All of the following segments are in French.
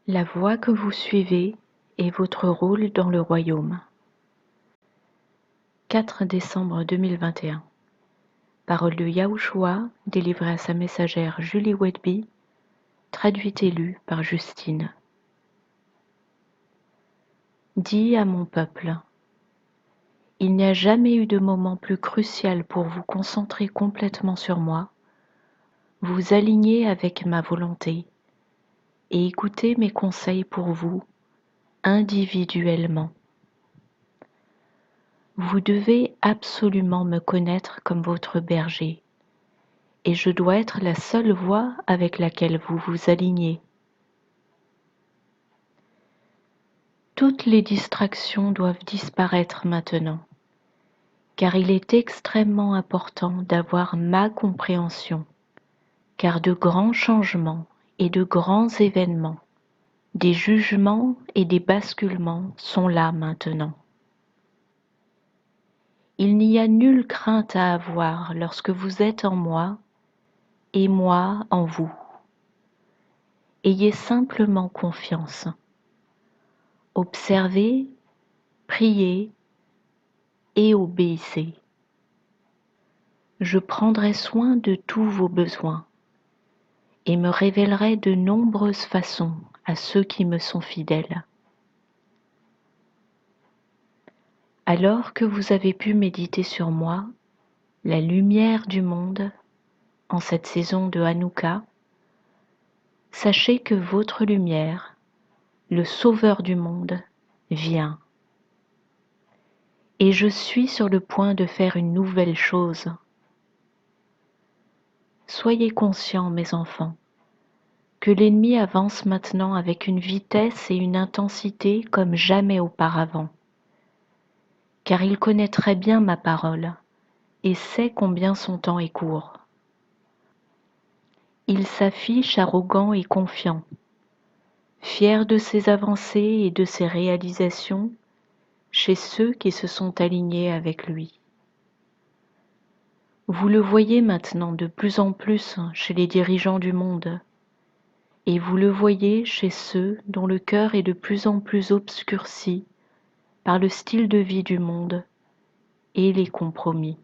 La voie que vous suivez est votre rôle dans le royaume. 4 décembre 2021. Parole de Yahushua, délivrée à sa messagère Julie Wedby, traduite et lue par Justine. Dis à mon peuple, il n'y a jamais eu de moment plus crucial pour vous concentrer complètement sur moi, vous aligner avec ma volonté et écouter mes conseils pour vous individuellement. Vous devez absolument me connaître comme votre berger, et je dois être la seule voie avec laquelle vous vous alignez. Toutes les distractions doivent disparaître maintenant, car il est extrêmement important d'avoir ma compréhension, car de grands changements et de grands événements, des jugements et des basculements sont là maintenant. Il n'y a nulle crainte à avoir lorsque vous êtes en moi et moi en vous. Ayez simplement confiance. Observez, priez et obéissez. Je prendrai soin de tous vos besoins et me révélerai de nombreuses façons à ceux qui me sont fidèles. Alors que vous avez pu méditer sur moi, la lumière du monde, en cette saison de Hanouka, sachez que votre lumière, le Sauveur du monde, vient. Et je suis sur le point de faire une nouvelle chose. Soyez conscients, mes enfants, que l'ennemi avance maintenant avec une vitesse et une intensité comme jamais auparavant, car il connaît très bien ma parole et sait combien son temps est court. Il s'affiche arrogant et confiant, fier de ses avancées et de ses réalisations chez ceux qui se sont alignés avec lui. Vous le voyez maintenant de plus en plus chez les dirigeants du monde, et vous le voyez chez ceux dont le cœur est de plus en plus obscurci par le style de vie du monde et les compromis.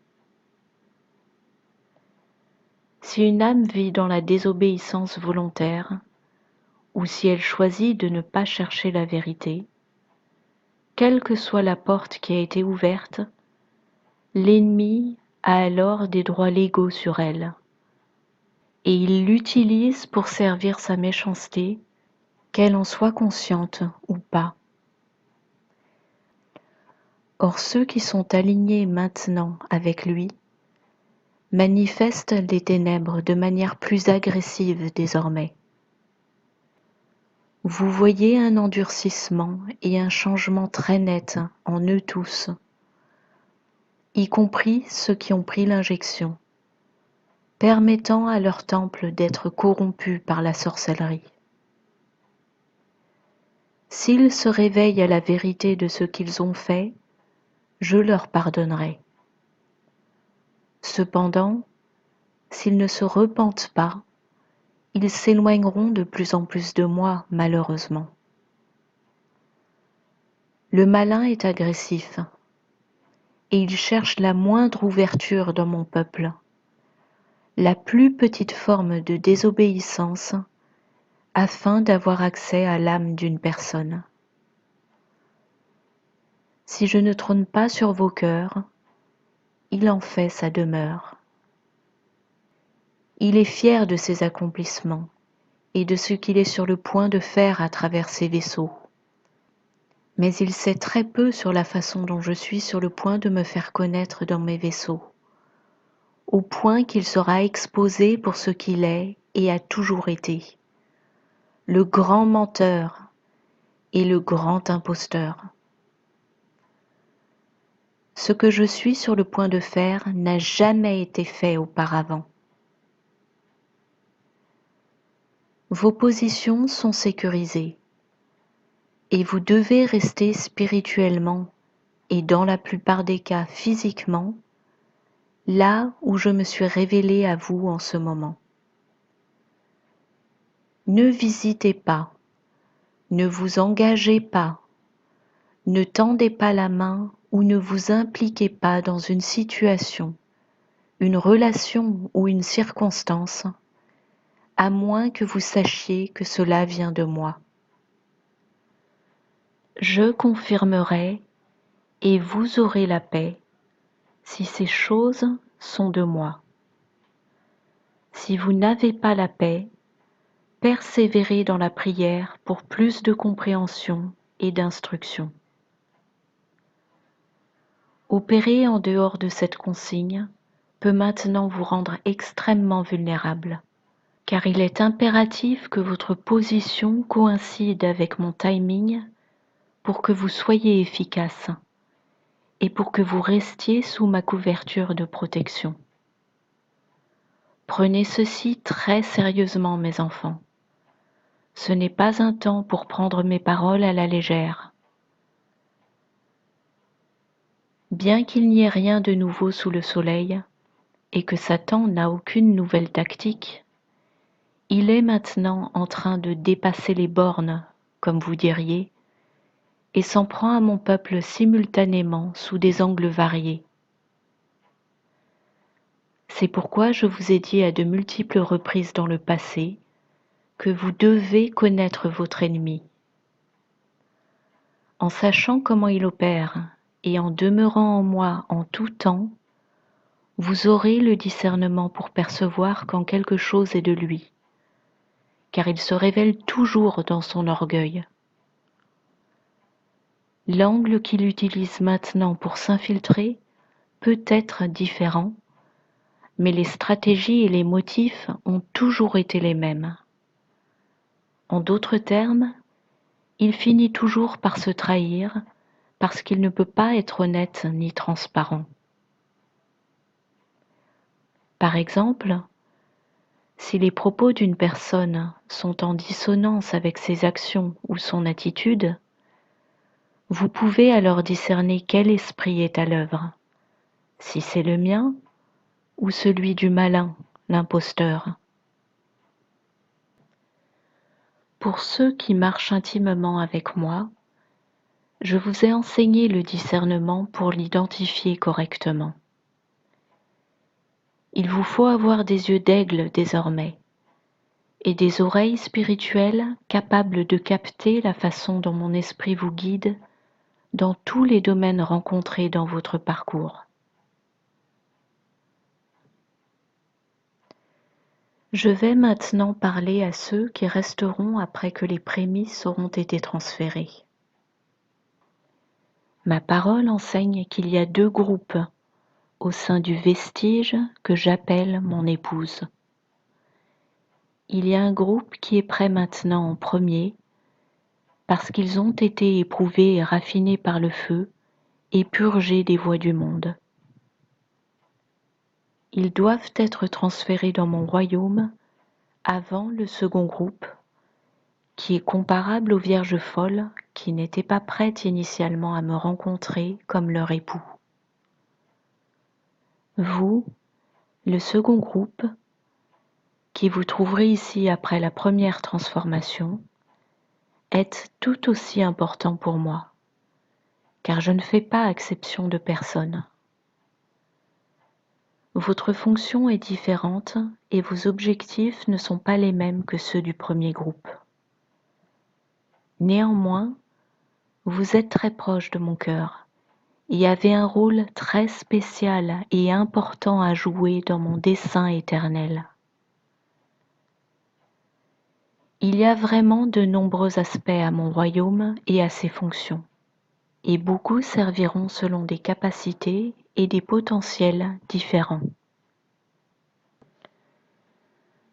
Si une âme vit dans la désobéissance volontaire, ou si elle choisit de ne pas chercher la vérité, quelle que soit la porte qui a été ouverte, l'ennemi a alors des droits légaux sur elle, et il l'utilise pour servir sa méchanceté, qu'elle en soit consciente ou pas. Or ceux qui sont alignés maintenant avec lui manifestent les ténèbres de manière plus agressive désormais. Vous voyez un endurcissement et un changement très net en eux tous, y compris ceux qui ont pris l'injection, permettant à leur temple d'être corrompu par la sorcellerie. S'ils se réveillent à la vérité de ce qu'ils ont fait, je leur pardonnerai. Cependant, s'ils ne se repentent pas, ils s'éloigneront de plus en plus de moi, malheureusement. Le malin est agressif, et il cherche la moindre ouverture dans mon peuple, la plus petite forme de désobéissance, afin d'avoir accès à l'âme d'une personne. Si je ne trône pas sur vos cœurs, il en fait sa demeure. Il est fier de ses accomplissements et de ce qu'il est sur le point de faire à travers ses vaisseaux. Mais il sait très peu sur la façon dont je suis sur le point de me faire connaître dans mes vaisseaux, au point qu'il sera exposé pour ce qu'il est et a toujours été, le grand menteur et le grand imposteur. Ce que je suis sur le point de faire n'a jamais été fait auparavant. Vos positions sont sécurisées et vous devez rester spirituellement et dans la plupart des cas physiquement là où je me suis révélé à vous en ce moment. Ne visitez pas, Ne vous engagez pas, ne tendez pas la main ou ne vous impliquez pas dans une situation, une relation ou une circonstance, à moins que vous sachiez que cela vient de moi. Je confirmerai et vous aurez la paix si ces choses sont de moi. Si vous n'avez pas la paix, persévérez dans la prière pour plus de compréhension et d'instruction. Opérer en dehors de cette consigne peut maintenant vous rendre extrêmement vulnérable, car il est impératif que votre position coïncide avec mon timing pour que vous soyez efficace et pour que vous restiez sous ma couverture de protection. Prenez ceci très sérieusement, mes enfants. Ce n'est pas un temps pour prendre mes paroles à la légère. Bien qu'il n'y ait rien de nouveau sous le soleil, et que Satan n'a aucune nouvelle tactique, il est maintenant en train de dépasser les bornes, comme vous diriez, et s'en prend à mon peuple simultanément sous des angles variés. C'est pourquoi je vous ai dit à de multiples reprises dans le passé que vous devez connaître votre ennemi. En sachant comment il opère et en demeurant en moi en tout temps, vous aurez le discernement pour percevoir quand quelque chose est de lui, car il se révèle toujours dans son orgueil. L'angle qu'il utilise maintenant pour s'infiltrer peut être différent, mais les stratégies et les motifs ont toujours été les mêmes. En d'autres termes, il finit toujours par se trahir parce qu'il ne peut pas être honnête ni transparent. Par exemple, si les propos d'une personne sont en dissonance avec ses actions ou son attitude, vous pouvez alors discerner quel esprit est à l'œuvre, si c'est le mien ou celui du malin, l'imposteur. Pour ceux qui marchent intimement avec moi, je vous ai enseigné le discernement pour l'identifier correctement. Il vous faut avoir des yeux d'aigle désormais et des oreilles spirituelles capables de capter la façon dont mon esprit vous guide dans tous les domaines rencontrés dans votre parcours. Je vais maintenant parler à ceux qui resteront après que les prémices auront été transférées. Ma parole enseigne qu'il y a deux groupes au sein du vestige que j'appelle mon épouse. Il y a un groupe qui est prêt maintenant en premier, parce qu'ils ont été éprouvés et raffinés par le feu et purgés des voies du monde. Ils doivent être transférés dans mon royaume avant le second groupe, qui est comparable aux vierges folles qui n'étaient pas prêtes initialement à me rencontrer comme leur époux. Vous, le second groupe, qui vous trouverez ici après la première transformation, êtes tout aussi important pour moi, car je ne fais pas exception de personne. Votre fonction est différente et vos objectifs ne sont pas les mêmes que ceux du premier groupe. Néanmoins, vous êtes très proche de mon cœur et avez un rôle très spécial et important à jouer dans mon dessein éternel. Il y a vraiment de nombreux aspects à mon royaume et à ses fonctions, et beaucoup serviront selon des capacités et des potentiels différents.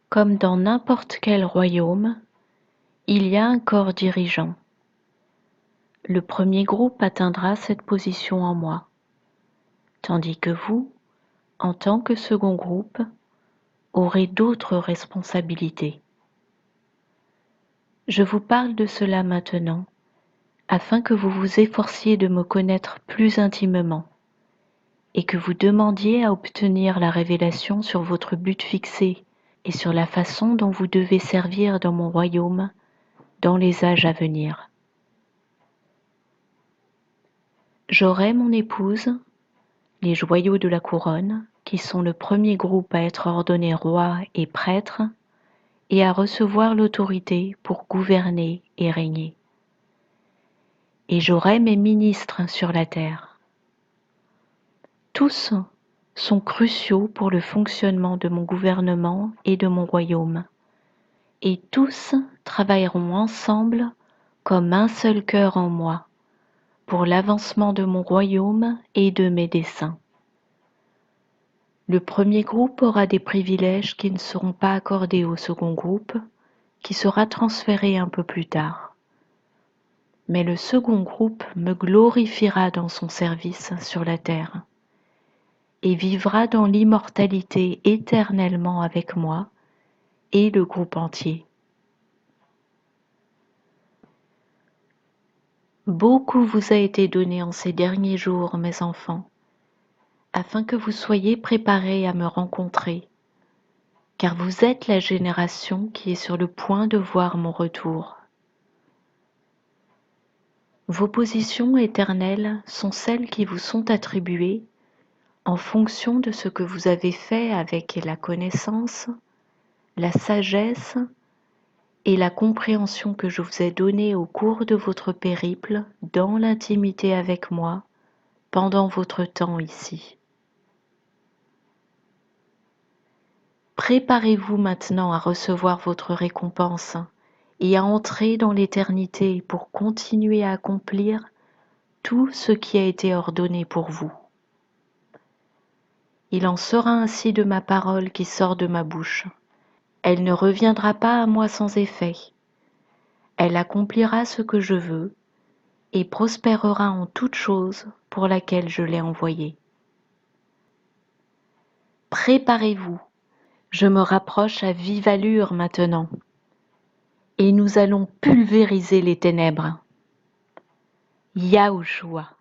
Comme dans n'importe quel royaume, il y a un corps dirigeant. Le premier groupe atteindra cette position en moi, tandis que vous, en tant que second groupe, aurez d'autres responsabilités. Je vous parle de cela maintenant, afin que vous vous efforciez de me connaître plus intimement et que vous demandiez à obtenir la révélation sur votre but fixé et sur la façon dont vous devez servir dans mon royaume dans les âges à venir. J'aurai mon épouse, les joyaux de la couronne, qui sont le premier groupe à être ordonné roi et prêtre, et à recevoir l'autorité pour gouverner et régner. Et j'aurai mes ministres sur la terre. Tous sont cruciaux pour le fonctionnement de mon gouvernement et de mon royaume, et tous travailleront ensemble comme un seul cœur en moi, pour l'avancement de mon royaume et de mes desseins. Le premier groupe aura des privilèges qui ne seront pas accordés au second groupe, qui sera transféré un peu plus tard. Mais le second groupe me glorifiera dans son service sur la terre et vivra dans l'immortalité éternellement avec moi et le groupe entier. Beaucoup vous a été donné en ces derniers jours, mes enfants, afin que vous soyez préparés à me rencontrer, car vous êtes la génération qui est sur le point de voir mon retour. Vos positions éternelles sont celles qui vous sont attribuées en fonction de ce que vous avez fait avec la connaissance, la sagesse et la compréhension que je vous ai donnée au cours de votre périple dans l'intimité avec moi pendant votre temps ici. Préparez-vous maintenant à recevoir votre récompense et à entrer dans l'éternité pour continuer à accomplir tout ce qui a été ordonné pour vous. Il en sera ainsi de ma parole qui sort de ma bouche. Elle ne reviendra pas à moi sans effet. Elle accomplira ce que je veux et prospérera en toute chose pour laquelle je l'ai envoyée. Préparez-vous, je me rapproche à vive allure maintenant, et nous allons pulvériser les ténèbres. Yahushua.